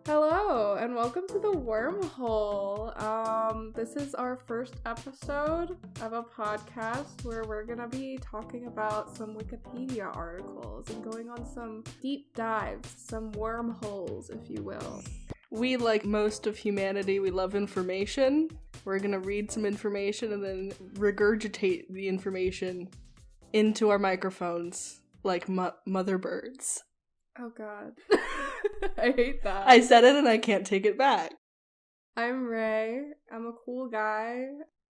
Hello, and welcome to the Wormhole. This is our first episode of a podcast where we're gonna be talking about some Wikipedia articles and going on some deep dives, some wormholes, if you will. We, like most of humanity, we love information. We're gonna read some information and then regurgitate the information into our microphones like mother birds. Oh god. I hate that. I said it and I can't take it back. I'm Ray. I'm a cool guy.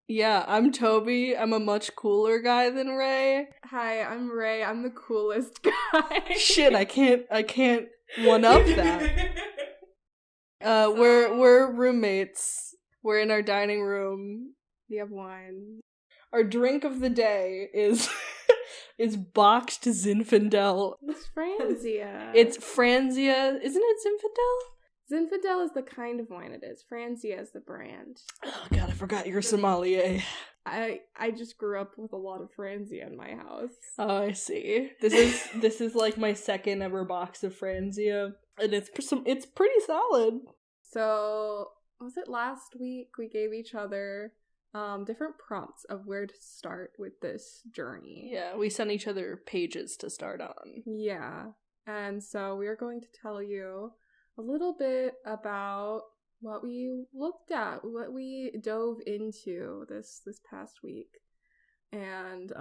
Yeah, I'm Toby. I'm a much cooler guy than Ray. Hi, I'm Ray. I'm the coolest guy. Shit, I can't one up that. We're roommates. We're in our dining room. We have wine. Our drink of the day is boxed Zinfandel. It's Franzia. It's Franzia. Isn't it Zinfandel? Zinfandel is the kind of wine it is. Franzia is the brand. Oh god, I forgot you're sommelier. I just grew up with a lot of Franzia in my house. Oh, I see. This is like my second ever box of Franzia, and it's pretty solid. So, was it last week we gave each other different prompts of where to start with this journey? Yeah, we sent each other pages to start on. Yeah, and so we are going to tell you a little bit about what we looked at, what we dove into this past week. And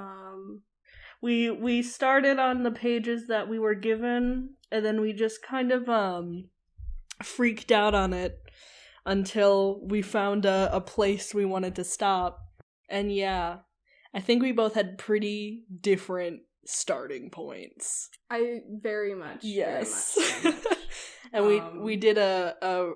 we started on the pages that we were given, and then we just kind of freaked out on it until we found a place we wanted to stop. And yeah, I think we both had pretty different starting points. Very much. Yes. And we did a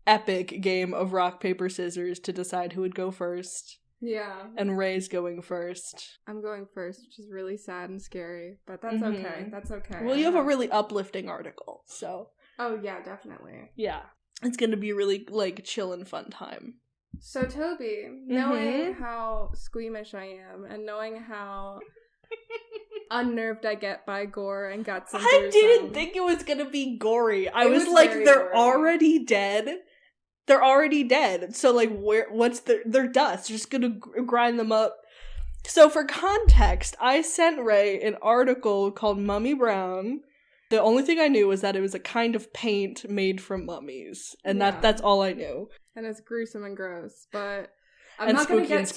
epic game of rock, paper, scissors to decide who would go first. Yeah. And Ray's going first. I'm going first, which is really sad and scary, but that's okay. That's okay. Well, you have a really uplifting article, so. Oh, yeah, definitely. Yeah. It's gonna be really, like, chill and fun time. So, Toby, knowing how squeamish I am, and knowing how unnerved I get by gore and guts and I didn't think it was gonna be gory. I was like, they're gory. already dead. They're already dead. So, like, they're dust. Just gonna grind them up. So, for context, I sent Ray an article called Mummy Brown. The only thing I knew was that it was a kind of paint made from mummies. And that's all I knew. And it's gruesome and gross, but I'm not gonna get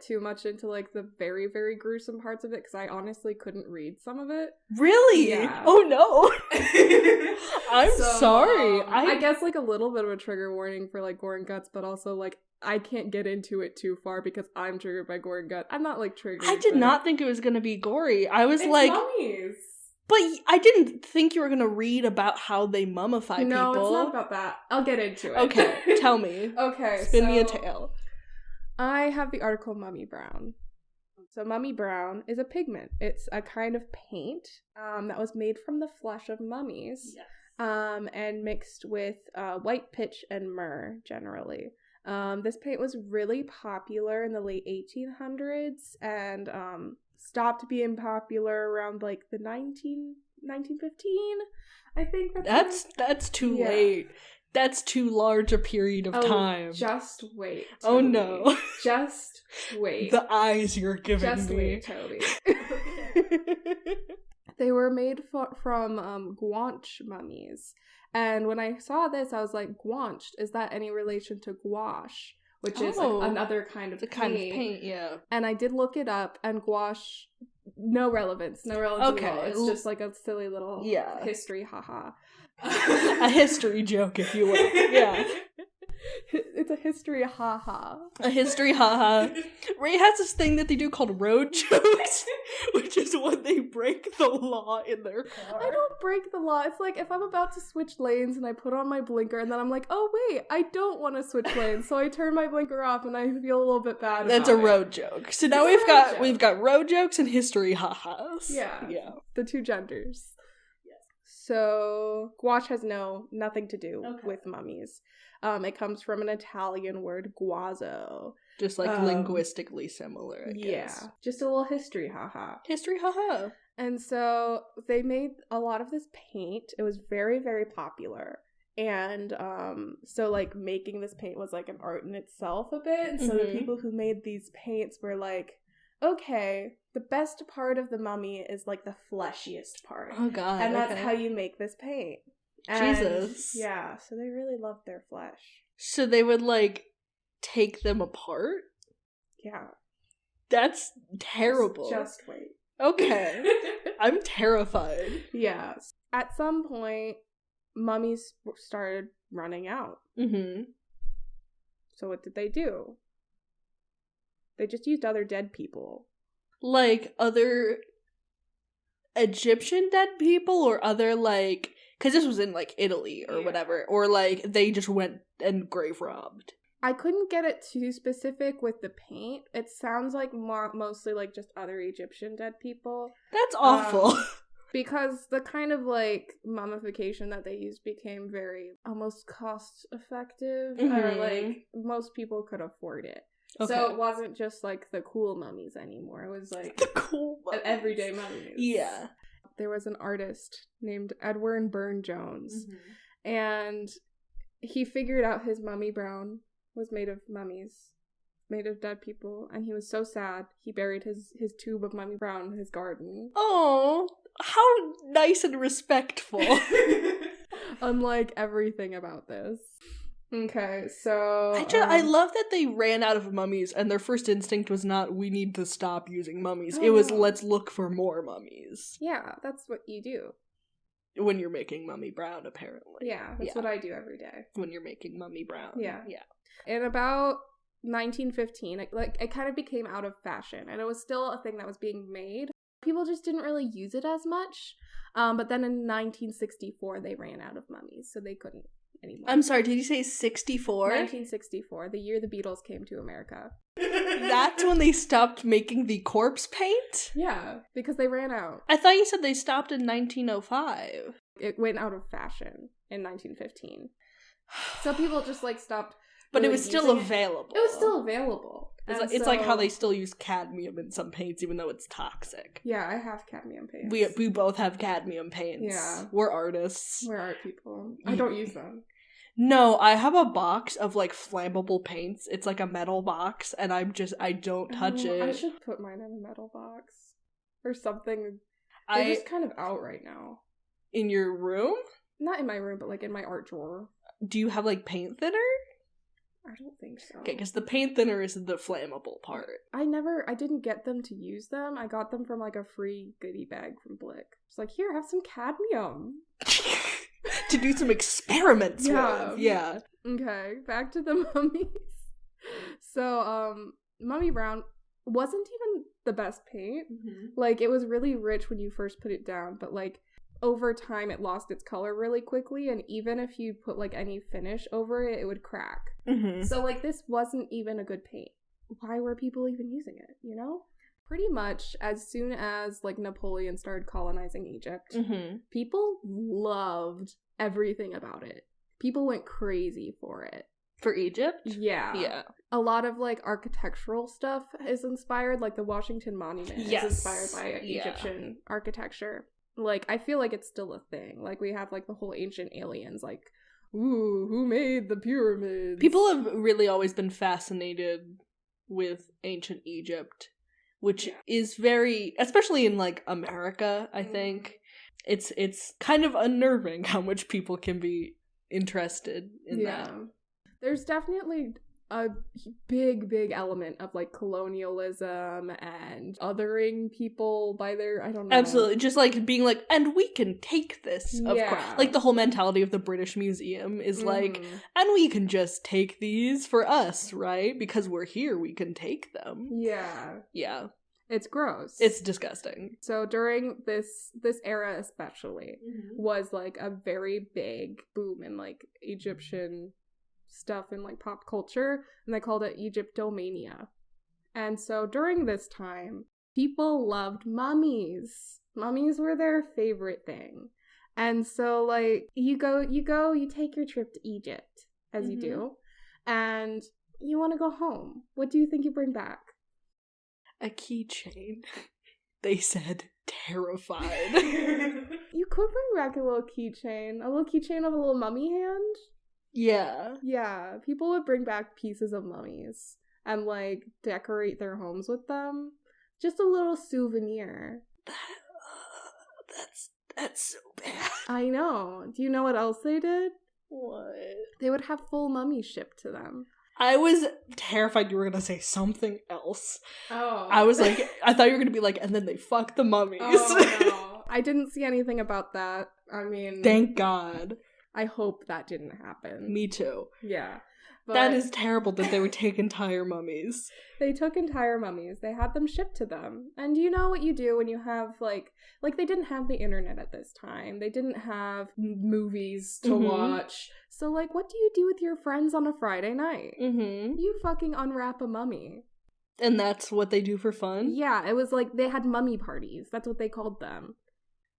too much into, like, the very, very gruesome parts of it, because I honestly couldn't read some of it. Really? Yeah. Oh no. I'm sorry. I guess, like, a little bit of a trigger warning for, like, gore and guts, but also, like, I can't get into it too far because I'm triggered by gore and gut. I'm not, like, triggered. I did not think it was gonna be gory. I was it's like, mummies. But I didn't think you were gonna read about how they mummify people. No, it's not about that. I'll get into it. Okay, tell me. Okay, Spin me a tale. I have the article Mummy Brown. So Mummy Brown is a pigment. It's a kind of paint that was made from the flesh of mummies. Yes. And mixed with white pitch and myrrh, generally. This paint was really popular in the late 1800s and stopped being popular around, like, the 1915, I think. That's too late. That's too large a period of time. Just wait, Toby. Oh no. Just wait. The eyes you're giving just me. Wait, Toby. They were made from guanche mummies. And when I saw this, I was like, guanched, is that any relation to gouache? Which is, like, another kind of paint. kind of paint, yeah. And I did look it up, and gouache, no relevance at all. It's just, like, a silly little history, haha. A history joke, if you will. Yeah. It's a history haha. A history haha. Ray has this thing that they do called road jokes, which is when they break the law in their car. I don't break the law. It's like if I'm about to switch lanes and I put on my blinker and then I'm like, oh wait, I don't want to switch lanes, so I turn my blinker off and I feel a little bit bad. That's a road joke. So now we've got road jokes and history ha-has. Yeah. The two genders. Yes. So gouache has nothing to do with mummies. It comes from an Italian word, guazzo. Just like linguistically similar, I guess. Yeah. Just a little history, haha. History, haha. And so they made a lot of this paint. It was very, very popular. And so like making this paint was like an art in itself a bit. And so the people who made these paints were like, okay, the best part of the mummy is like the fleshiest part. Oh god. And that's how you make this paint. And, Jesus. Yeah, so they really loved their flesh. So they would like take them apart? Yeah. That's terrible. Just wait. Okay. I'm terrified. Yeah. At some point, mummies started running out. So what did they do? They just used other dead people. Like other Egyptian dead people or other like... Because this was in like Italy or whatever. Or like they just went and grave robbed. I couldn't get it too specific with the paint. It sounds like mostly like just other Egyptian dead people. That's awful. Because the kind of like mummification that they used became very almost cost effective. Or like most people could afford it. Okay. So it wasn't just like the cool mummies anymore. It was like the cool mummies. Everyday mummies. Yeah. There was an artist named Edward Burne-Jones. And he figured out his mummy brown was made of mummies, made of dead people, and he was so sad he buried his tube of mummy brown in his garden. Oh, how nice and respectful. Unlike everything about this. Okay, so I love that they ran out of mummies and their first instinct was not, we need to stop using mummies. It was, let's look for more mummies. Yeah, that's what you do. When you're making mummy brown, apparently. Yeah, that's what I do every day. When you're making mummy brown. Yeah. In about 1915, it kind of became out of fashion, and it was still a thing that was being made. People just didn't really use it as much. But then in 1964, they ran out of mummies, so they couldn't anymore. I'm sorry, did you say 64? 1964, the year the Beatles came to America. That's when they stopped making the corpse paint? Yeah, because they ran out. I thought you said they stopped in 1905. It went out of fashion in 1915. So people just like stopped. But really it was still available. It was still available. It's like how they still use cadmium in some paints, even though it's toxic. Yeah, I have cadmium paints. We both have cadmium paints. Yeah. We're artists. We're art people. I don't use them. No, I have a box of like flammable paints. It's like a metal box, and I don't touch it. I should put mine in a metal box. Or something. They're just kind of out right now. In your room? Not in my room, but like in my art drawer. Do you have like paint thinner? I don't think so. Okay, because the paint thinner is the flammable part. I didn't get them to use them. I got them from like a free goodie bag from Blick. It's like, here, have some cadmium. To do some experiments with. Yeah. Okay, back to the mummies. So, Mummy Brown wasn't even the best paint. Like, it was really rich when you first put it down, but like, over time it lost its color really quickly, and even if you put like any finish over it, it would crack. So like this wasn't even a good paint. Why were people even using it, you know? Pretty much as soon as like Napoleon started colonizing Egypt, people loved everything about it. People went crazy for it. For Egypt? Yeah. A lot of like architectural stuff is inspired, like the Washington Monument is inspired by Egyptian architecture. Like, I feel like it's still a thing. Like, we have, like, the whole ancient aliens, like, ooh, who made the pyramids? People have really always been fascinated with ancient Egypt, which is very, especially in, like, America, I think. It's kind of unnerving how much people can be interested in that. There's definitely a big element of like colonialism and othering people by their, I don't know. Absolutely. Just like being like, and we can take this, of course. Like the whole mentality of the British Museum is like, and we can just take these for us, right? Because we're here, we can take them. Yeah. It's gross. It's disgusting. So during this era especially was like a very big boom in like Egyptian stuff in like pop culture, and they called it Egyptomania. And so during this time, people loved mummies. Mummies were their favorite thing. And so, like, you take your trip to Egypt, as you do, and you want to go home. What do you think you bring back? A keychain. They said terrified. You could bring back a little keychain of a little mummy hand. Yeah. Yeah, people would bring back pieces of mummies and, like, decorate their homes with them. Just a little souvenir. That's so bad. I know. Do you know what else they did? What? They would have full mummies shipped to them. I was terrified you were gonna say something else. Oh. I was like, I thought you were gonna be like, and then they fuck the mummies. Oh, no. I didn't see anything about that. I mean... Thank God. I hope that didn't happen. Me too. Yeah. But that is terrible that they would take entire mummies. They took entire mummies. They had them shipped to them. And you know what you do when you have, like they didn't have the internet at this time. They didn't have movies to watch. So, like, what do you do with your friends on a Friday night? You fucking unwrap a mummy. And that's what they do for fun? Yeah, it was like they had mummy parties. That's what they called them.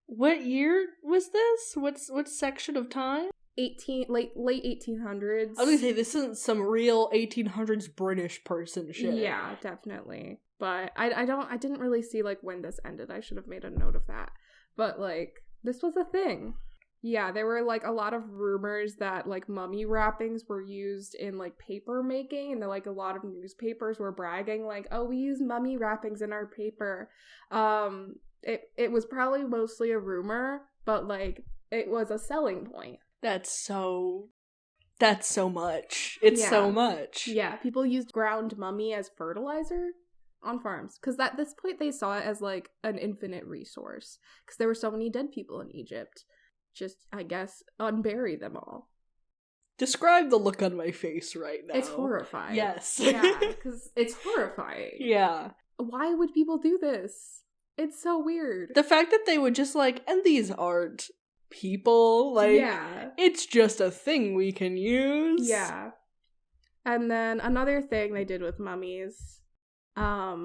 What year was this? What section of time? Late 1800s. I was gonna say, this isn't some real 1800s British person shit. Yeah, definitely. But I didn't really see, like, when this ended. I should have made a note of that. But, like, this was a thing. Yeah, there were, like, a lot of rumors that, like, mummy wrappings were used in, like, paper making, and like a lot of newspapers were bragging, like, oh, we use mummy wrappings in our paper. It was probably mostly a rumor, but, like, it was a selling point. That's so much. It's so much. Yeah, people used ground mummy as fertilizer on farms. Because at this point, they saw it as, like, an infinite resource. Because there were so many dead people in Egypt. Just, I guess, unbury them all. Describe the look on my face right now. It's horrifying. Yes. Yeah, because it's horrifying. Yeah. Why would people do this? It's so weird. The fact that they would just, like, and these aren't people, like, yeah, it's just a thing we can use. Yeah. And then another thing they did with mummies,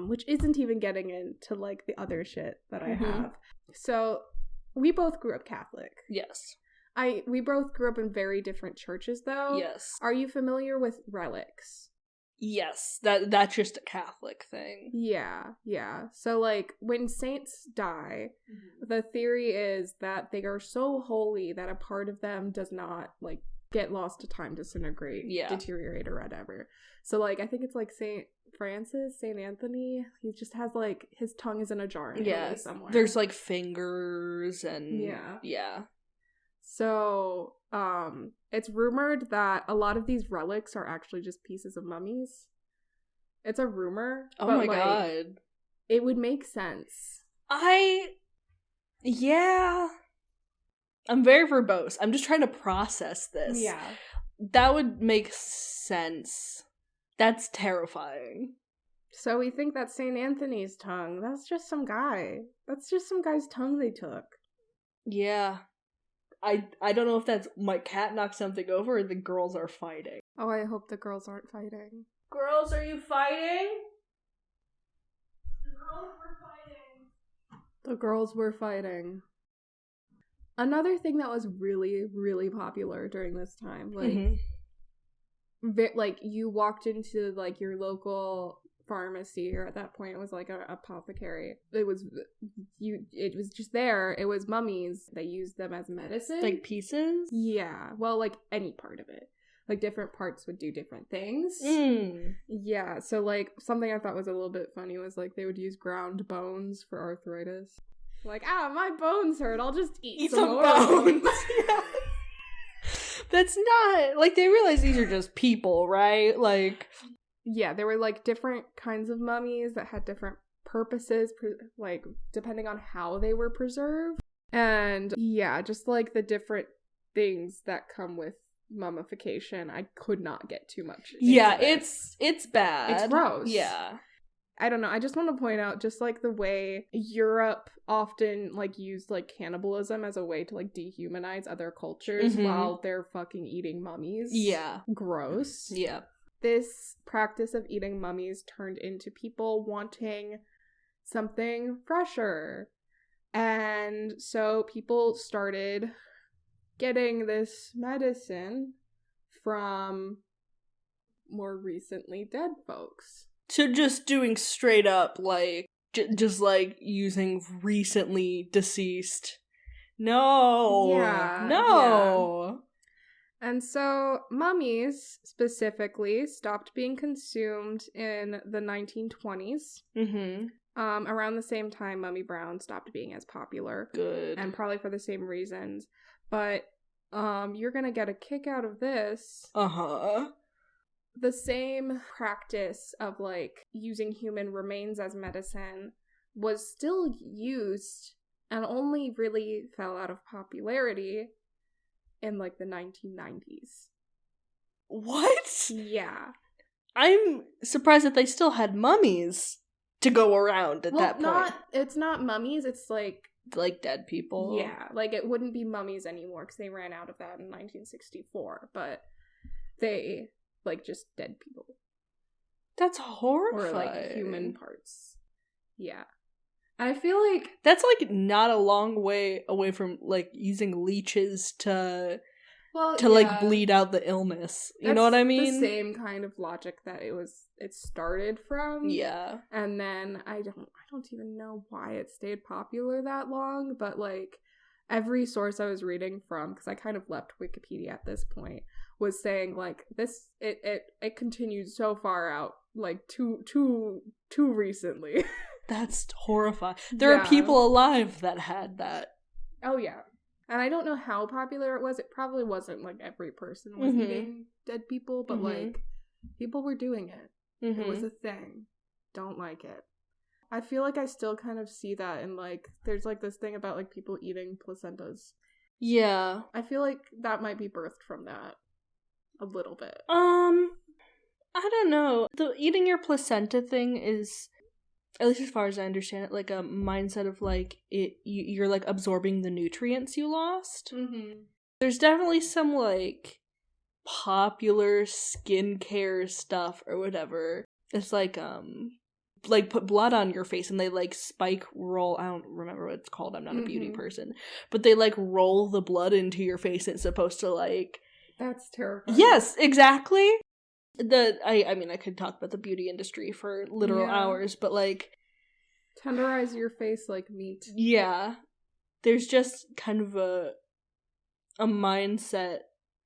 which isn't even getting into, like, the other shit that I have. So, we both grew up Catholic. Yes. We both grew up in very different churches, though. Yes. Are you familiar with relics? Yes, that's just a Catholic thing. Yeah. So, like, when saints die, the theory is that they are so holy that a part of them does not, like, get lost to time, disintegrate, deteriorate, or whatever. So, like, I think it's, like, Saint Francis, Saint Anthony, he just has, like, his tongue is in a jar in somewhere. There's, like, fingers and... Yeah. So, it's rumored that a lot of these relics are actually just pieces of mummies. It's a rumor. Oh but, my like, God. It would make sense. Yeah. I'm very verbose. I'm just trying to process this. Yeah. That would make sense. That's terrifying. So we think that's St. Anthony's tongue. That's just some guy. That's just some guy's tongue they took. Yeah. I don't know if that's my cat knocked something over or the girls are fighting. Oh, I hope the girls aren't fighting. Girls, are you fighting? The girls were fighting. Another thing that was really, really popular during this time, like, like, you walked into, like, your local pharmacy, or at that point it was like a apothecary. It was just there. It was mummies. They used them as medicine. Like pieces? Yeah. Well, like, any part of it. Like, different parts would do different things. Yeah. So, like, something I thought was a little bit funny was, like, they would use ground bones for arthritis. Like, my bones hurt. I'll just eat some more bones. Yeah. That's not... Like, they realize these are just people, right? Like... Yeah, there were, like, different kinds of mummies that had different purposes, like, depending on how they were preserved. And, yeah, just, like, the different things that come with mummification. I could not get too much into it. It's bad. It's gross. Yeah. I don't know. I just want to point out just, like, the way Europe often, like, used, like, cannibalism as a way to, like, dehumanize other cultures while they're fucking eating mummies. Yeah. Gross. Yeah. This practice of eating mummies turned into people wanting something fresher. And so people started getting this medicine from more recently dead folks. So just doing straight up, like, just like using recently deceased. No. Yeah. No. Yeah. And so mummies specifically stopped being consumed in the 1920s. Mm-hmm. Around the same time, Mummy Brown stopped being as popular. Good. And probably for the same reasons. But you're gonna get a kick out of this. Uh-huh. The same practice of, like, using human remains as medicine was still used and only really fell out of popularity in, like, the 1990s. What? Yeah. I'm surprised that they still had mummies to go around at that point. It's not mummies, it's, like dead people. Yeah, like, it wouldn't be mummies anymore because they ran out of that in 1964, but they... like, just dead people. That's horrifying. Or, like, human parts. Yeah. And I feel like... that's, like, not a long way away from, like, using leeches to like, bleed out the illness. You know what I mean? The same kind of logic that it started from. Yeah. And then, I don't even know why it stayed popular that long, but, like, every source I was reading from, because I kind of left Wikipedia at this point, was saying, like, this, it continued so far out, like, too recently. That's horrifying. There are people alive that had that. Oh, yeah. And I don't know how popular it was. It probably wasn't, like, every person was eating dead people, but, like, people were doing it. It was a thing. Don't like it. I feel like I still kind of see that in, like, there's, like, this thing about, like, people eating placentas. Yeah. I feel like that might be birthed from that. A little bit. I don't know. The eating your placenta thing is, at least as far as I understand it, like a mindset of, like, you're, like, absorbing the nutrients you lost. Mm-hmm. There's definitely some, like, popular skincare stuff or whatever. It's like put blood on your face and they, like, spike roll, I don't remember what it's called, I'm not a beauty person, but they, like, roll the blood into your face and it's supposed to, like... That's terrifying. Yes, exactly. I mean, I could talk about the beauty industry for literal hours, but, like... tenderize your face like meat. Yeah. There's just kind of a mindset,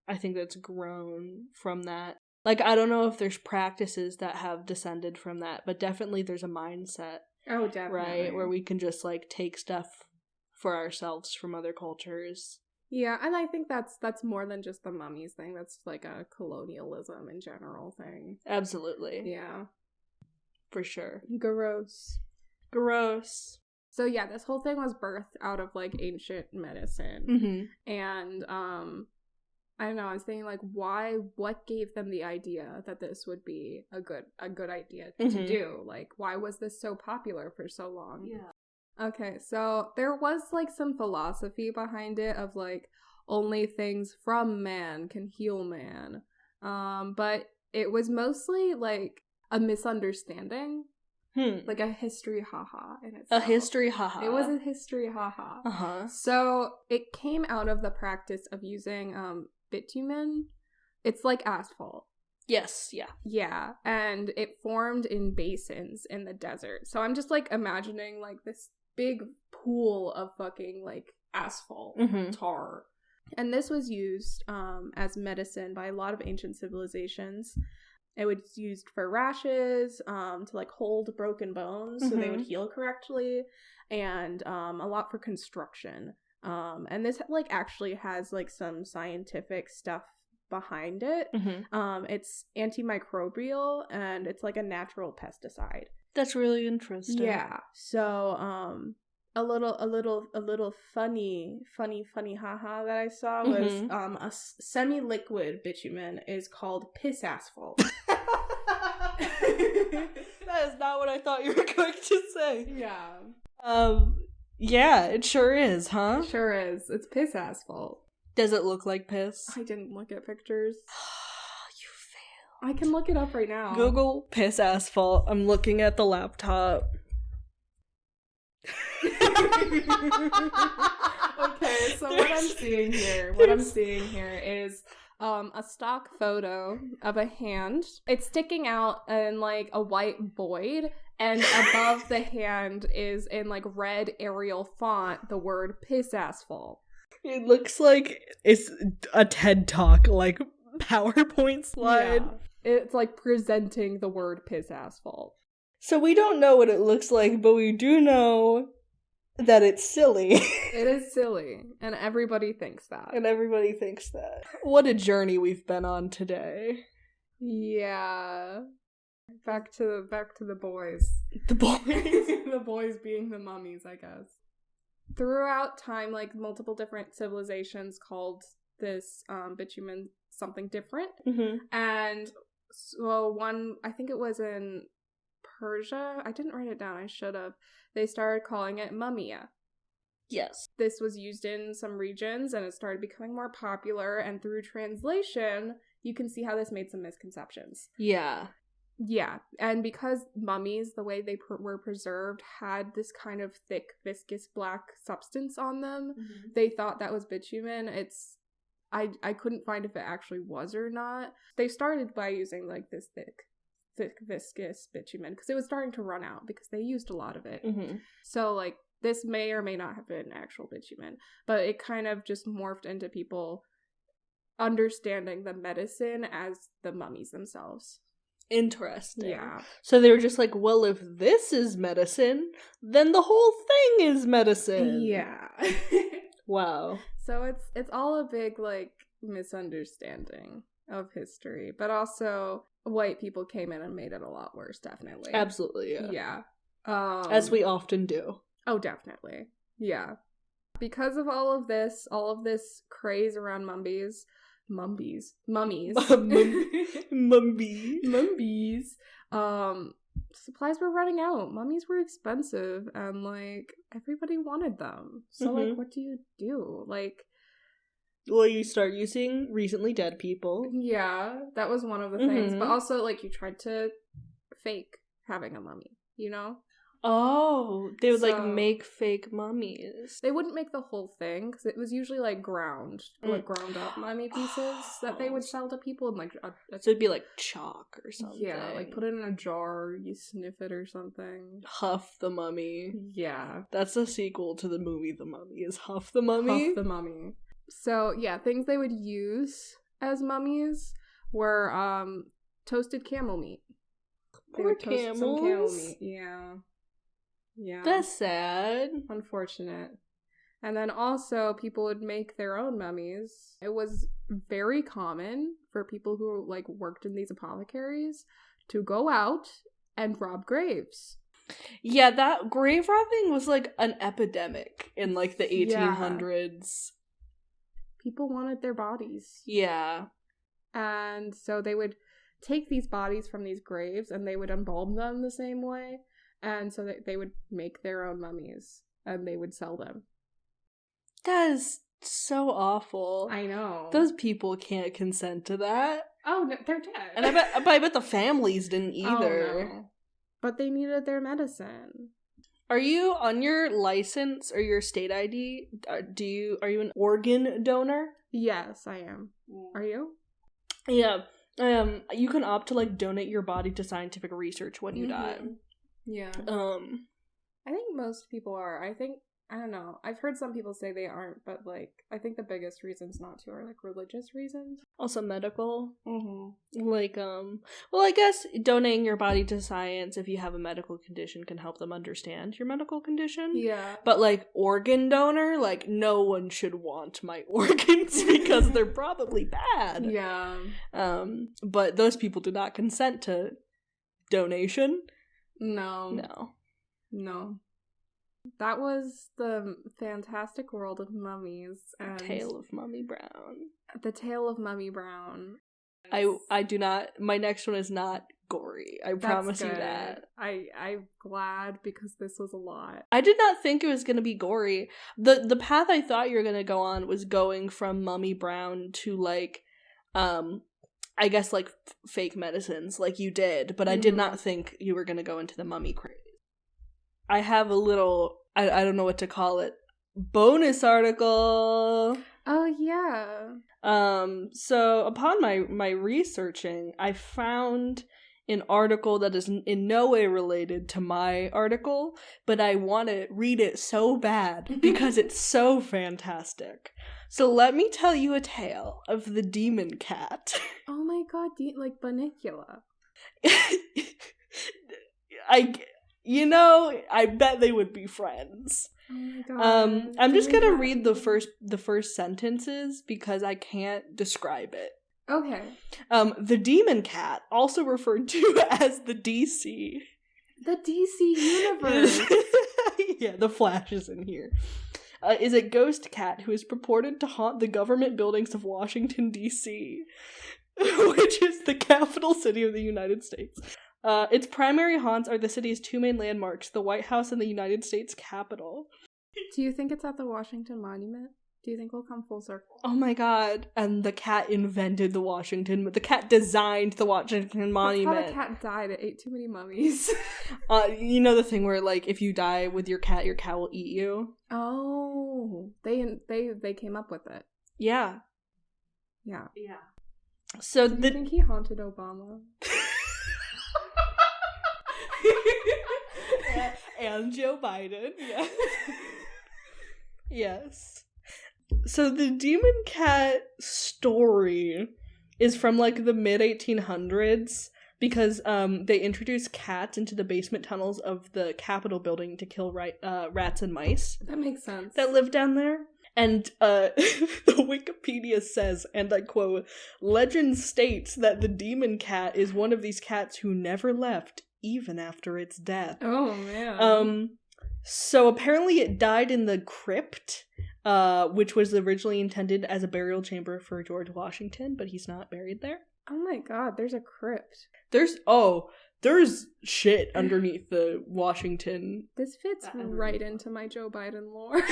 I think, that's grown from that. Like, I don't know if there's practices that have descended from that, but definitely there's a mindset. Oh, definitely. Right? Where we can just, like, take stuff for ourselves from other cultures. Yeah, and I think that's more than just the mummies thing. That's, like, a colonialism in general thing. Absolutely. Yeah. For sure. Gross. So, yeah, this whole thing was birthed out of, like, ancient medicine. Mm-hmm. And, I don't know, I was thinking, like, what gave them the idea that this would be a good idea to do? Like, why was this so popular for so long? Yeah. Okay, so there was, like, some philosophy behind it of, like, only things from man can heal man. But it was mostly, like, a misunderstanding. Like a history haha in itself. A history haha. It was a history haha. Uh-huh. So it came out of the practice of using bitumen. It's like asphalt. Yes, yeah. Yeah, and it formed in basins in the desert. So I'm just, like, imagining, like, this big pool of fucking, like, asphalt tar. And this was used as medicine by a lot of ancient civilizations. It was used for rashes, to, like, hold broken bones so they would heal correctly, and a lot for construction. And this, like, actually has, like, some scientific stuff behind it. It's antimicrobial, and it's, like, a natural pesticide. That's really interesting. Yeah. So, a little funny haha that I saw was a semi-liquid bitumen is called piss asphalt. That is not what I thought you were going to say. Yeah. Yeah, it sure is, huh? Sure is. It's piss asphalt. Does it look like piss? I didn't look at pictures. You fail. I can look it up right now. Google piss asphalt. I'm looking at the laptop. Okay, so what I'm seeing here is a stock photo of a hand. It's sticking out in like a white void, and above the hand is in like red Arial font the word piss asphalt. It looks like it's a TED Talk, like PowerPoint slide. Yeah. It's like presenting the word piss asphalt. So we don't know what it looks like, but we do know that it's silly. It is silly, and everybody thinks that. What a journey we've been on today. Yeah. Back to the boys. The boys. The boys being the mummies, I guess. Throughout time, like, multiple different civilizations called this bitumen something different. Mm-hmm. And so one, I think it was in Persia. I didn't write it down. I should have. They started calling it mummia. Yes. This was used in some regions, and it started becoming more popular, and through translation, you can see how this made some misconceptions. Yeah. Yeah, and because mummies, the way they were preserved, had this kind of thick, viscous black substance on them, they thought that was bitumen. I couldn't find if it actually was or not. They started by using, like, this thick, viscous bitumen, because it was starting to run out, because they used a lot of it. Mm-hmm. So, like, this may or may not have been actual bitumen, but it kind of just morphed into people understanding the medicine as the mummies themselves. Interesting. Yeah. So they were just like, well, if this is medicine, then the whole thing is medicine. Yeah. Wow. So it's all a big, like, misunderstanding of history, but also white people came in and made it a lot worse, definitely. Absolutely, yeah. Yeah. As we often do. Oh, definitely. Yeah. Because of all of this craze around mummies, supplies were running out. Mummies were expensive, and, like, everybody wanted them. So, like, what do you do? Like, well, you start using recently dead people. Yeah, that was one of the things. But also, like, you tried to fake having a mummy, you know? Oh, they would, like, make fake mummies. They wouldn't make the whole thing, because it was usually, like, ground up mummy pieces that they would sell to people. And, like, so it'd be, like, chalk or something. Yeah, like, put it in a jar, you sniff it or something. Huff the Mummy. Yeah. That's a sequel to the movie The Mummy, is Huff the Mummy. Huff the Mummy. So, yeah, things they would use as mummies were toasted camel meat. They would toast some camel meat. Yeah. Yeah. That's sad. Unfortunate. And then also, people would make their own mummies. It was very common for people who, like, worked in these apothecaries to go out and rob graves. Yeah, that grave robbing was, like, an epidemic in, like, the 1800s. People wanted their bodies. Yeah. And so they would take these bodies from these graves, and they would embalm them the same way. And so they would make their own mummies, and they would sell them. That is so awful. I know. Those people can't consent to that. Oh, no, they're dead. And I bet the families didn't either. Oh, no. But they needed their medicine. Are you, on your license or your state ID, are you an organ donor? Yes, I am. Are you? Yeah. You can opt to, like, donate your body to scientific research when you die. Yeah. I think most people are. I don't know. I've heard some people say they aren't, but, like, I think the biggest reasons not to are, like, religious reasons. Also medical. Like, well, I guess donating your body to science if you have a medical condition can help them understand your medical condition. Yeah. But, like, organ donor, like, no one should want my organs because they're probably bad. Yeah. But those people do not consent to donation. No. That was the fantastic world of mummies. And Tale of Mummy Brown. The Tale of Mummy Brown. I do not. My next one is not gory. I promise you that. I'm glad, because this was a lot. I did not think it was going to be gory. The path I thought you were going to go on was going from Mummy Brown to, like, I guess, like, fake medicines, like you did. But I did not think you were going to go into the mummy craze. I have a little, I don't know what to call it, bonus article. Oh, yeah. So upon my researching, I found an article that is in no way related to my article, but I want to read it so bad because it's so fantastic. So let me tell you a tale of the demon cat. Oh my god, like Bunnicula. I bet they would be friends. Oh my god. I'm just gonna read the first sentences because I can't describe it. Okay. The demon cat, also referred to as the DC. The DC universe. Yeah, the Flash is in here. Is a ghost cat who is purported to haunt the government buildings of Washington, D.C., which is the capital city of the United States. Its primary haunts are the city's two main landmarks, the White House and the United States Capitol. Do you think it's at the Washington Monument? Do you think we'll come full circle? Oh my god. And the cat invented the cat designed the Washington Monument. That's how the cat died. It ate too many mummies. You know the thing where, like, if you die with your cat will eat you? Oh. They came up with it. Yeah. Yeah. Yeah. So Do you think he haunted Obama? And Joe Biden, yes. Yes. So the demon cat story is from, like, the mid-1800s because they introduced cats into the basement tunnels of the Capitol building to kill rats and mice. That makes sense. That live down there. And the Wikipedia says, and I quote, "Legend states that the demon cat is one of these cats who never left, even after its death." Oh, man. So apparently it died in the crypt, which was originally intended as a burial chamber for George Washington, but he's not buried there. Oh my god, there's a crypt. There's shit underneath the Washington. This fits right into my Joe Biden lore.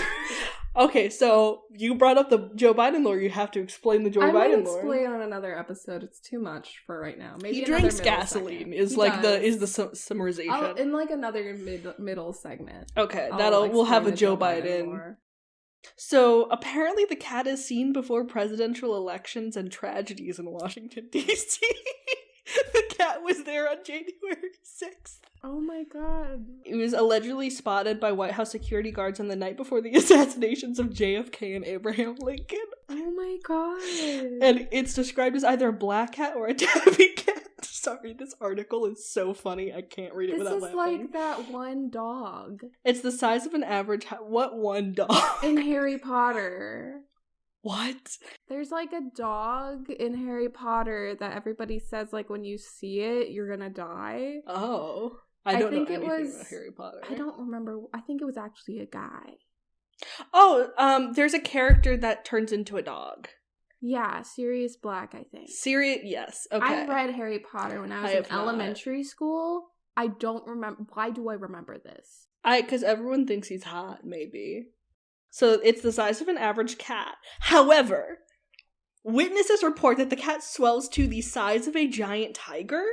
Okay, so you brought up the Joe Biden lore. You have to explain the Joe Biden lore. I might explain on another episode. It's too much for right now. Maybe he drinks gasoline. Is the summarization. In like another middle segment. Okay, we'll have a Joe Biden. Lore. So apparently the cat is seen before presidential elections and tragedies in Washington, D.C. The cat was there on January 6th. Oh my god. It was allegedly spotted by White House security guards on the night before the assassinations of JFK and Abraham Lincoln. Oh my god. And it's described as either a black cat or a tabby cat. Sorry, this article is so funny. I can't read it without laughing. This is like that one dog. It's the size of an average... What one dog? In Harry Potter. What? There's like a dog in Harry Potter that everybody says, like, when you see it, you're gonna die. Oh. I don't know anything about Harry Potter. I don't remember. I think it was actually a guy. Oh, there's a character that turns into a dog. Yeah, Sirius Black, I think. Yes, okay. I read Harry Potter when I was in elementary school. I don't remember. Why do I remember this? Because everyone thinks he's hot, maybe. So it's the size of an average cat. However, witnesses report that the cat swells to the size of a giant tiger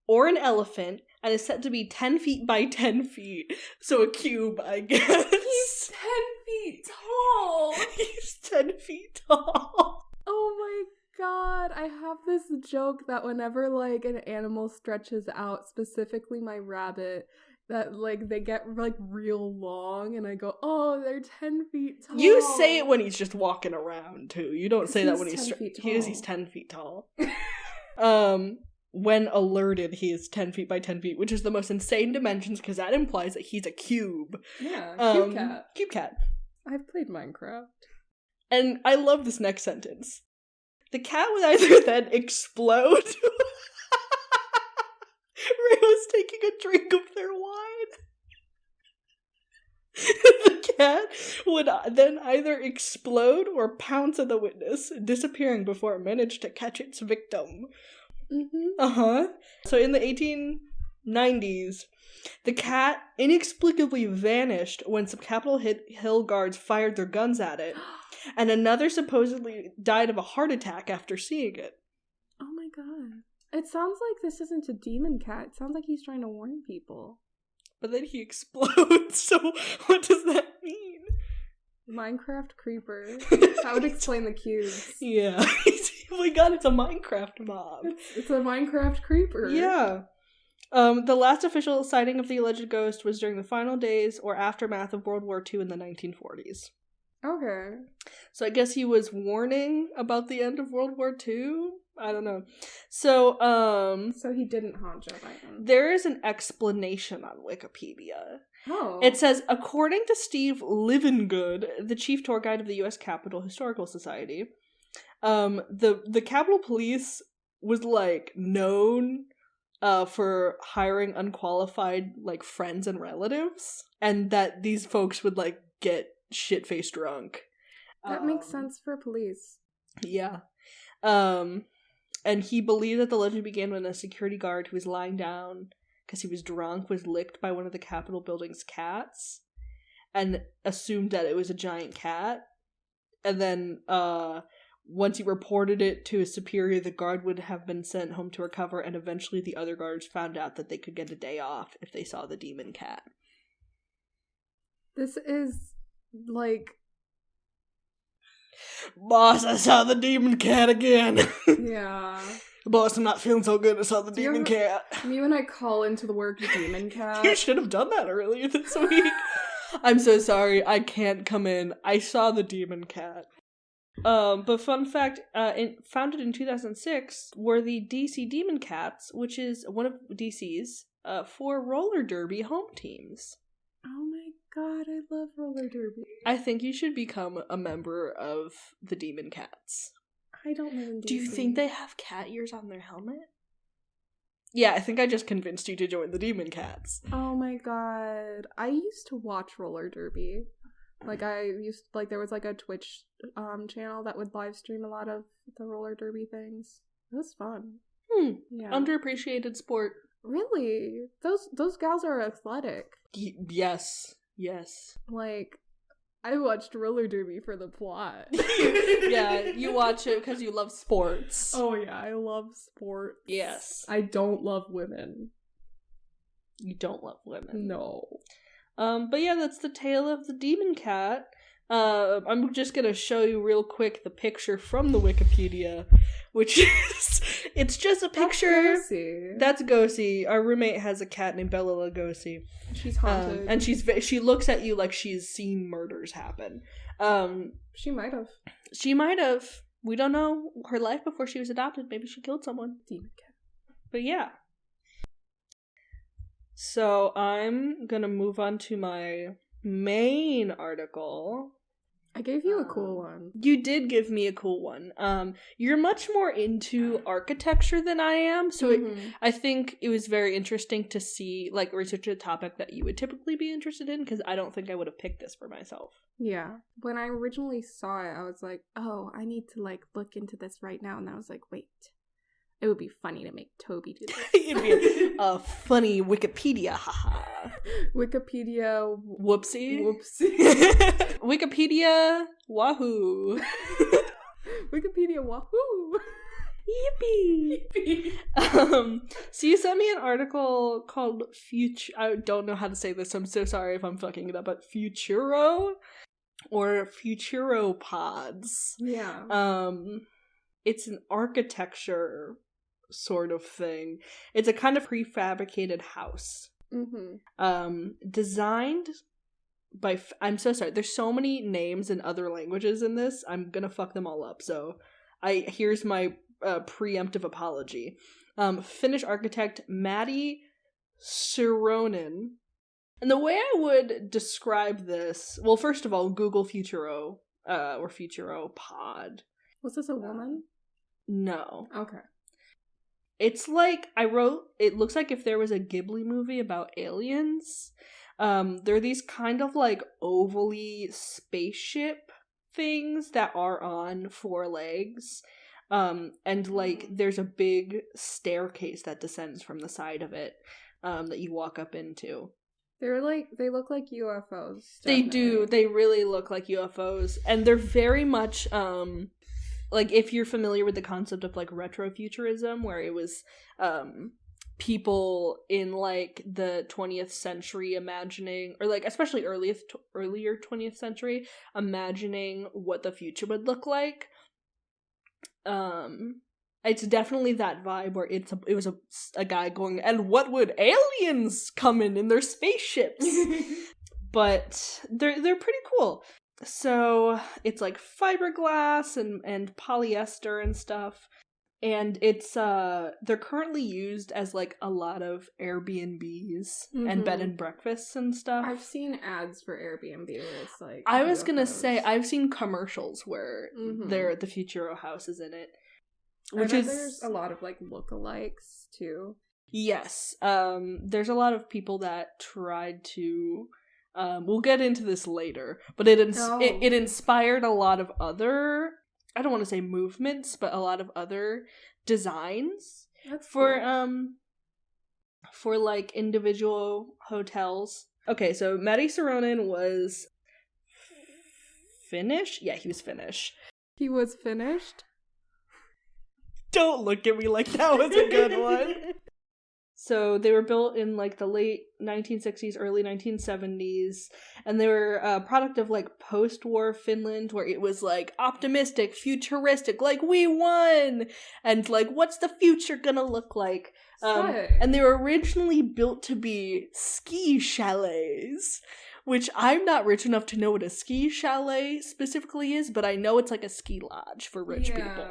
or an elephant and is said to be 10 feet by 10 feet. So a cube, I guess. He's 10 feet tall! He's 10 feet tall. Oh my god, I have this joke that whenever, like, an animal stretches out, specifically my rabbit, that, like, they get, like, real long, and I go, oh, they're 10 feet tall. You say it when he's just walking around, too. You don't say that when he's 10 feet tall. He's 10 feet tall. When alerted, he is 10 feet by 10 feet, which is the most insane dimensions, because that implies that he's a cube. Yeah, cube cat. Cube cat. I've played Minecraft. And I love this next sentence. The cat would either then explode... Ray was taking a drink of their wine. The cat would then either explode or pounce at the witness, disappearing before it managed to catch its victim. Mm-hmm. So in the 1890s, the cat inexplicably vanished when some Capitol Hill guards fired their guns at it, and another supposedly died of a heart attack after seeing it. Oh my god. It sounds like this isn't a demon cat. It sounds like he's trying to warn people. but then he explodes. So what does that mean? Minecraft creeper. That would explain the cubes. Yeah. Oh my god, it's a Minecraft mob. It's a Minecraft creeper. Yeah. The last official sighting of the alleged ghost was during the final days or aftermath of World War II in the 1940s. Okay. So I guess he was warning about the end of World War II? I don't know. So he didn't haunt Joe Biden. There is an explanation on Wikipedia. Oh. It says, according to Steve Livengood, the chief tour guide of the U.S. Capitol Historical Society, the Capitol Police was, like, known for hiring unqualified, like, friends and relatives, and that these folks would, like, get shit-faced drunk. That makes sense for police. Yeah. And he believed that the legend began when a security guard who was lying down because he was drunk was licked by one of the Capitol building's cats, and assumed that it was a giant cat. And then, once he reported it to his superior, the guard would have been sent home to recover, and eventually the other guards found out that they could get a day off if they saw the demon cat. This is, like... Boss, I saw the demon cat again. Yeah. Boss, I'm not feeling so good. I saw the demon cat. Me when I call into the work demon cat. You should have done that earlier this week. I'm so sorry. I can't come in. I saw the demon cat. But fun fact, founded in 2006 were the DC Demon Cats, which is one of DC's 4 roller derby home teams. Oh my god, I love roller derby. I think you should become a member of the Demon Cats. I don't live in DC. Do you think they have cat ears on their helmet? Yeah, I think I just convinced you to join the Demon Cats. Oh my god. I used to watch roller derby. Like, there was, like, a Twitch channel that would live stream a lot of the roller derby things. It was fun. Yeah. Underappreciated sport. Really? Those gals are athletic. Yes. Like, I watched roller derby for the plot. Yeah, you watch it because you love sports. Oh yeah, I love sports. Yes. I don't love women. You don't love women. No. But yeah, that's the tale of the demon cat. I'm just gonna show you real quick the picture from the Wikipedia, which is, it's just a picture. That's Gosi. Our roommate has a cat named Bella Lugosi. She's haunted. And she looks at you like she's seen murders happen. She might have. We don't know her life before she was adopted. Maybe she killed someone. Demon cat. But yeah. So I'm gonna move on to my main article. I gave you a cool one. You did give me a cool one. You're much more into architecture than I am, so I think it was very interesting to see, like, research a topic that you would typically be interested in, because I don't think I would have picked this for myself. Yeah. When I originally saw it, I was like, oh, I need to, like, look into this right now, and I was like, wait. It would be funny to make Toby do this. It'd be a funny Wikipedia, haha. Wikipedia... Whoopsie. Wikipedia, wahoo. Wikipedia, wahoo. Yippee. So you sent me an article called I don't know how to say this, I'm so sorry if I'm fucking it up, but Futuro? Or Futuro pods. Yeah. It's an architecture sort of thing. It's a kind of prefabricated house. Designed by... I'm so sorry. There's so many names in other languages in this. I'm gonna fuck them all up. So here's my preemptive apology. Finnish architect Matti Sironen. And the way I would describe this... Well, first of all, Google Futuro, or Futuro pod. Was this a woman? No. Okay. It's like, it looks like if there was a Ghibli movie about aliens. They're these kind of like ovally spaceship things that are on 4 legs. And like there's a big staircase that descends from the side of it, that you walk up into. They look like UFOs. Definitely. They do. They really look like UFOs. And they're very much, like, if you're familiar with the concept of, like, retrofuturism, where it was, people in like the 20th century imagining, or like especially earlier 20th century imagining what the future would look like. It's definitely that vibe where it was a guy going, and what would aliens come in their spaceships? But they're pretty cool. So it's like fiberglass and polyester and stuff. And it's they're currently used as like a lot of Airbnbs and bed and breakfasts and stuff. I've seen ads for Airbnb where it's like I was gonna say I've seen commercials where the Futuro house is in it. Which is there's a lot of like lookalikes too. Yes. There's a lot of people that tried to we'll get into this later, but it inspired a lot of other, I don't want to say movements, but a lot of other designs. That's for cool. For like individual hotels. Okay, so Matti Saarinen was Finnish? Yeah, he was Finnish. He was finished? Don't look at me like that was a good one. So they were built in like the late 1960s, early 1970s, and they were a product of like post-war Finland, where it was like optimistic, futuristic, like we won, and like what's the future gonna look like? And they were originally built to be ski chalets, which I'm not rich enough to know what a ski chalet specifically is, but I know it's like a ski lodge for rich people.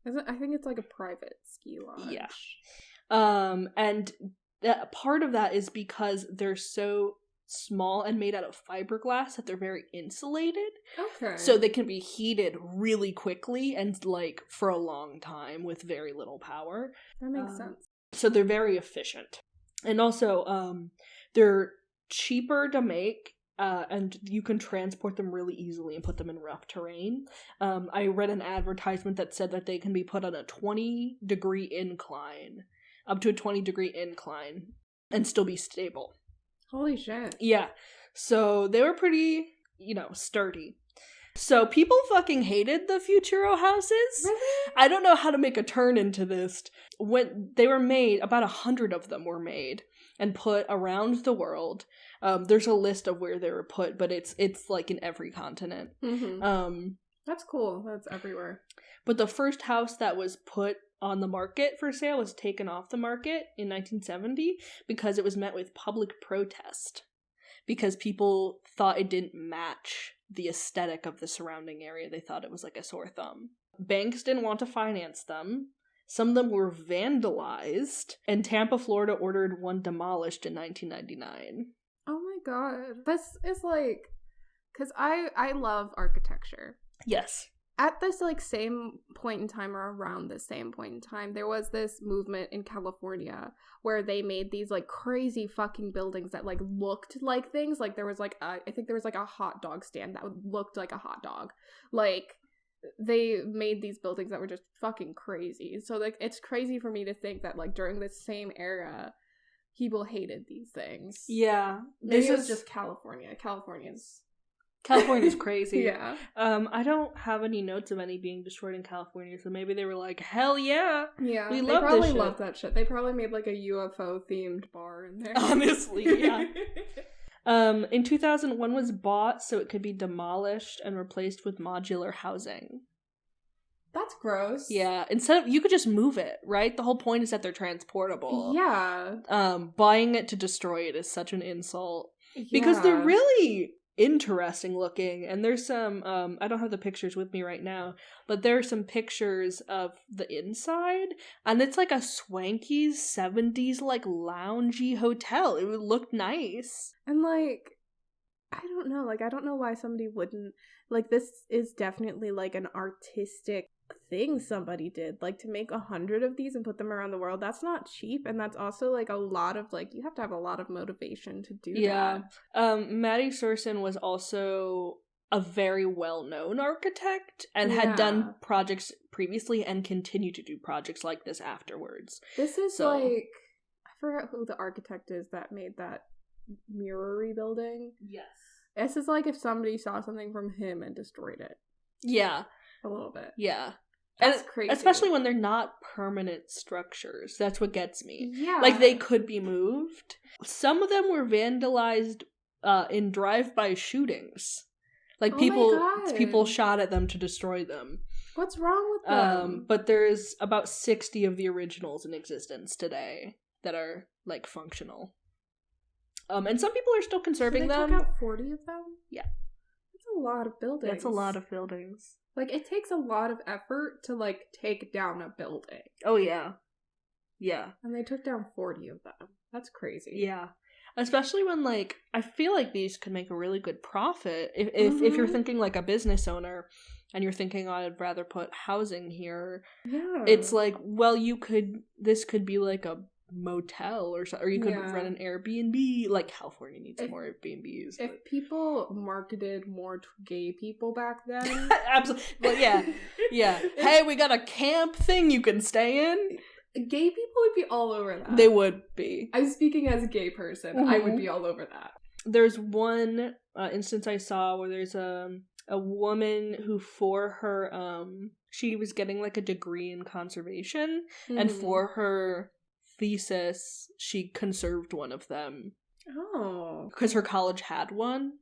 I think it's like a private ski lodge. Yeah. And part of that is because they're so small and made out of fiberglass that they're very insulated. Okay. So they can be heated really quickly and like for a long time with very little power. That makes sense. So they're very efficient. And also, they're cheaper to make. And you can transport them really easily and put them in rough terrain. I read an advertisement that said that they can be put on a 20-degree incline, up to a 20-degree incline, and still be stable. Holy shit. Yeah. So they were pretty, sturdy. So people fucking hated the Futuro houses. Really? I don't know how to make a turn into this. When they were made, about 100 of them were made and put around the world. There's a list of where they were put, but it's like in every continent. That's cool. That's everywhere. But the first house that was put on the market for sale was taken off the market in 1970 because it was met with public protest. Because people thought it didn't match the aesthetic of the surrounding area. They thought it was like a sore thumb. Banks didn't want to finance them. Some of them were vandalized. And Tampa, Florida ordered one demolished in 1999. Oh my god. This is like... Because I love architecture. Yes. At this like same point in time, or around the same point in time, there was this movement in California where they made these like crazy fucking buildings that like looked like things. Like there was like I think there was like a hot dog stand that looked like a hot dog. Like they made these buildings that were just fucking crazy. So like it's crazy for me to think that like during this same era, people hated these things. Yeah. Maybe it was just California. California's crazy. Yeah. I don't have any notes of any being destroyed in California, so maybe they were like, hell yeah. Yeah. We love this shit. Love that shit. They probably made like a UFO themed bar in there. Honestly, yeah. In 2001 was bought so it could be demolished and replaced with modular housing. That's gross. Yeah. Instead of, you could just move it, right? The whole point is that they're transportable. Yeah. Buying it to destroy it is such an insult. Yeah. Because they're really interesting looking, and there's some I don't have the pictures with me right now, but there are some pictures of the inside, and it's like a swanky 70s like loungy hotel. It would look nice. And like I don't know why somebody wouldn't, like, this is definitely like an artistic thing somebody did, like to make 100 of these and put them around the world. That's not cheap, and that's also like a lot of like, you have to have a lot of motivation to do that. Matti Saarinen was also a very well-known architect and had done projects previously and continued to do projects like this afterwards. This is like, I forgot who the architect is that made that Muir building. Yes. This is like if somebody saw something from him and destroyed it. Yeah. A little bit. Yeah. That's crazy. Especially when they're not permanent structures. That's what gets me. Yeah. Like, they could be moved. Some of them were vandalized in drive-by shootings. Like, people shot at them to destroy them. What's wrong with them? But there's about 60 of the originals in existence today that are, like, functional. And some people are still conserving them. They took out 40 of them? Yeah. That's a lot of buildings. That's a lot of buildings. Like, it takes a lot of effort to, like, take down a building. Oh, yeah. Yeah. And they took down 40 of them. That's crazy. Yeah. Especially when, like, I feel like these could make a really good profit. If you're thinking, like, a business owner, and you're thinking, oh, I'd rather put housing here. Yeah. It's like, well, this could be, like, a motel or something, or you could rent an Airbnb. Like, California needs more Airbnbs. If people marketed more to gay people back then. Absolutely. Well, yeah. Hey, we got a camp thing you can stay in. Gay people would be all over that. They would be. I'm speaking as a gay person. Mm-hmm. I would be all over that. There's one instance I saw where there's a woman who, for her, she was getting, like, a degree in conservation, and for her thesis, she conserved one of them. Oh. Because her college had one,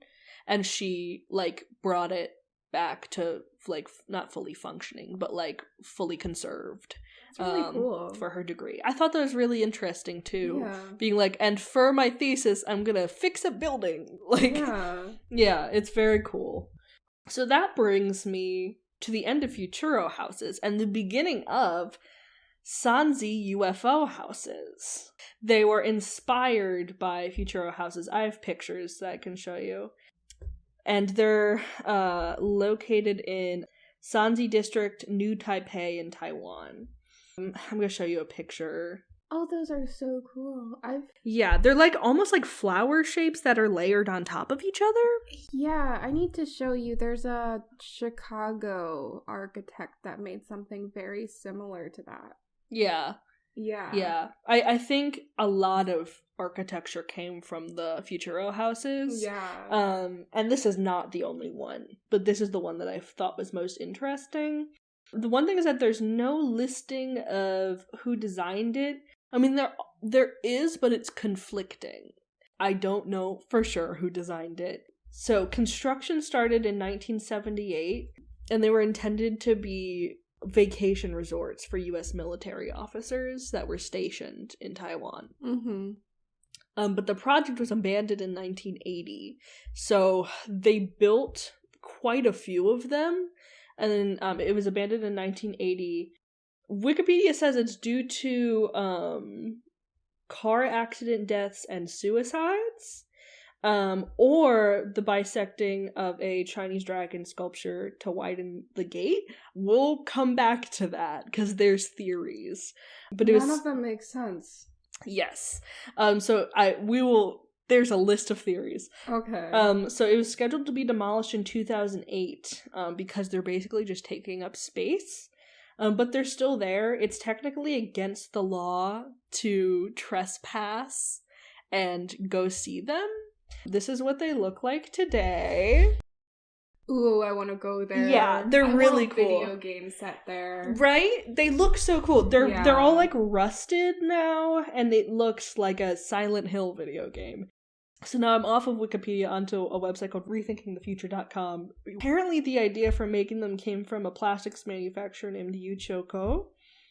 and she, like, brought it back to, like, not fully functioning, but, like, fully conserved. That's really cool. For her degree. I thought that was really interesting, too. Yeah. Being like, and for my thesis, I'm gonna fix a building. Like, yeah, it's very cool. So that brings me to the end of Futuro houses and the beginning of Sanzi UFO houses. They were inspired by Futuro houses. I have pictures that I can show you. And they're located in Sanzi District, New Taipei in Taiwan. I'm going to show you a picture. Oh, those are so cool. Yeah, they're like almost like flower shapes that are layered on top of each other. Yeah, I need to show you. There's a Chicago architect that made something very similar to that. Yeah. Yeah. Yeah. I think a lot of architecture came from the Futuro houses. Yeah. And this is not the only one, but this is the one that I thought was most interesting. The one thing is that there's no listing of who designed it. I mean, there is, but it's conflicting. I don't know for sure who designed it. So construction started in 1978, and they were intended to be vacation resorts for U.S. military officers that were stationed in Taiwan. Mm-hmm. But the project was abandoned in 1980, so they built quite a few of them, and then it was abandoned in 1980. Wikipedia says it's due to car accident deaths and suicides, or the bisecting of a Chinese dragon sculpture to widen the gate. We'll come back to that because there's theories, but none of them make sense. Yes. There's a list of theories. Okay. So it was scheduled to be demolished in 2008, because they're basically just taking up space. But they're still there. It's technically against the law to trespass and go see them. This is what they look like today. Ooh, I want to go there. Yeah, they're really cool. Video game set there. Right? They look so cool. They're all like rusted now, and it looks like a Silent Hill video game. So now I'm off of Wikipedia onto a website called rethinkingthefuture.com. Apparently the idea for making them came from a plastics manufacturer named Yuchoko,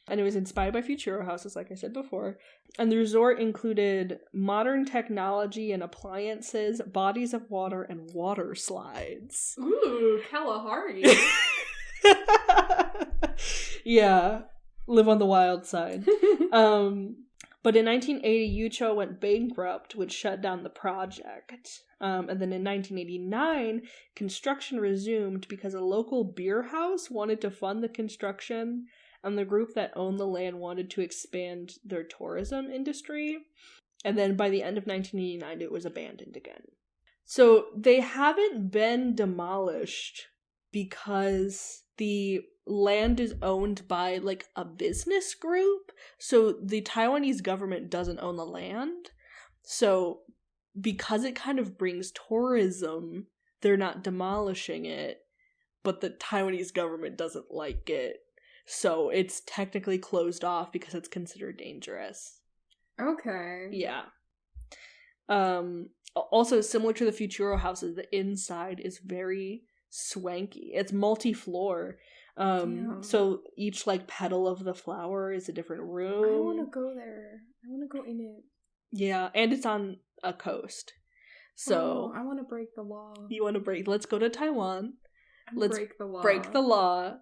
and it was inspired by Futuro houses, like I said before. And the resort included modern technology and appliances, bodies of water, and water slides. Ooh, Kalahari. Yeah, live on the wild side. But in 1980, Yucho went bankrupt, which shut down the project. And then in 1989, construction resumed because a local beer house wanted to fund the construction, and the group that owned the land wanted to expand their tourism industry. And then by the end of 1989, it was abandoned again. So they haven't been demolished because the land is owned by like a business group, so the Taiwanese government doesn't own the land. So because it kind of brings tourism, they're not demolishing it, but the Taiwanese government doesn't like it, So it's technically closed off because it's considered dangerous. Okay. Yeah. Also, similar to the Futuro houses, the inside is very swanky. It's multi-floor. So each like petal of the flower is a different room. I want to go there. I want to go in it. Yeah, and it's on a coast. So I want to break the law. You want to break? Let's go to Taiwan. Let's break the law. Break the law.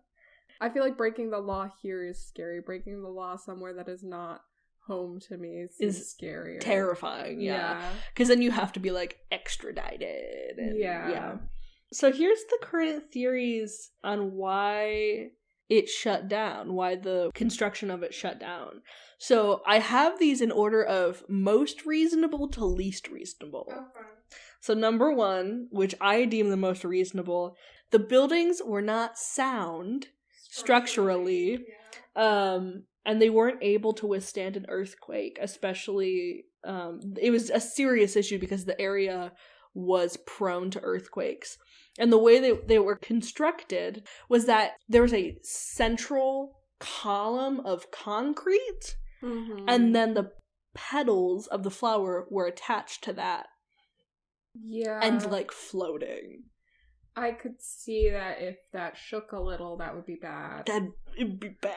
I feel like breaking the law here is scary. Breaking the law somewhere that is not home to me is scary. Terrifying, yeah. Because then you have to be, like, extradited. And, yeah. So here's the current theories on why it shut down, why the construction of it shut down. So I have these in order of most reasonable to least reasonable. Okay. So number 1, which I deem the most reasonable, the buildings were not sound structurally, and they weren't able to withstand an earthquake, especially, it was a serious issue because the area was prone to earthquakes. And the way they were constructed was that there was a central column of concrete, and then the petals of the flower were attached to that. Yeah. And, like, floating. I could see that if that shook a little, that would be bad. It'd be bad.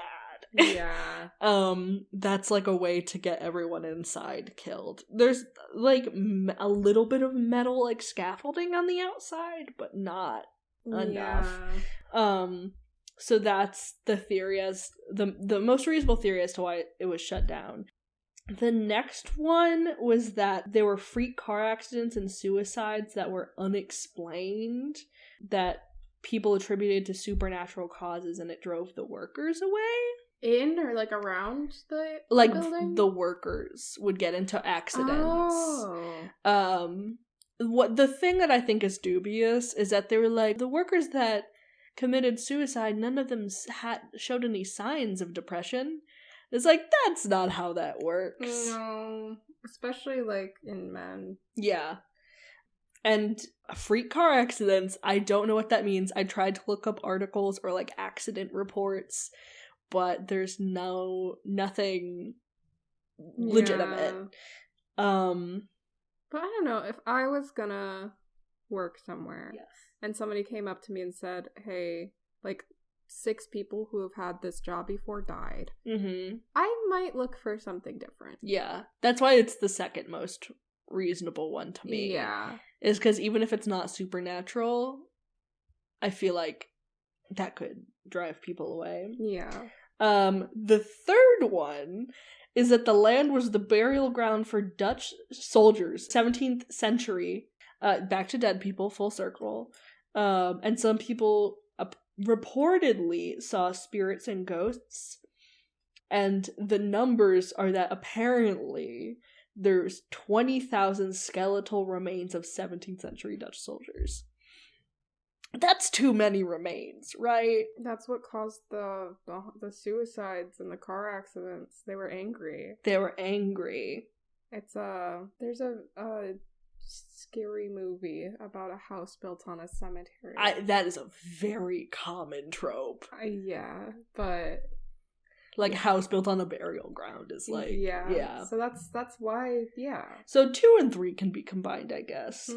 Yeah. That's like a way to get everyone inside killed. There's like a little bit of metal like scaffolding on the outside, but not enough. So that's the theory as the most reasonable theory as to why it was shut down. The next one was that there were freak car accidents and suicides that were unexplained, that people attributed to supernatural causes, and it drove the workers away. In or like around the building? The workers would get into accidents. What the thing that I think is dubious is that they were like, the workers that committed suicide, none of them showed any signs of depression. It's like, that's not how that works. No, especially like in men. Yeah. And freak car accidents, I don't know what that means. I tried to look up articles or like accident reports, but there's nothing legitimate. But I don't know, if I was gonna work somewhere and somebody came up to me and said, hey, like 6 people who have had this job before died, I might look for something different. Yeah, that's why it's the second most reasonable one to me. Yeah, is because even if it's not supernatural, I feel like that could drive people away. Yeah. The third one is that the land was the burial ground for Dutch soldiers, 17th century, back to dead people, full circle. And some people reportedly saw spirits and ghosts. And the numbers are that apparently there's 20,000 skeletal remains of 17th century Dutch soldiers. That's too many remains, right? That's what caused the suicides and the car accidents. They were angry. It's there's a scary movie about a house built on a cemetery. That is a very common trope. Yeah, but like house built on a burial ground is like yeah. So that's why So 2 and 3 can be combined, I guess.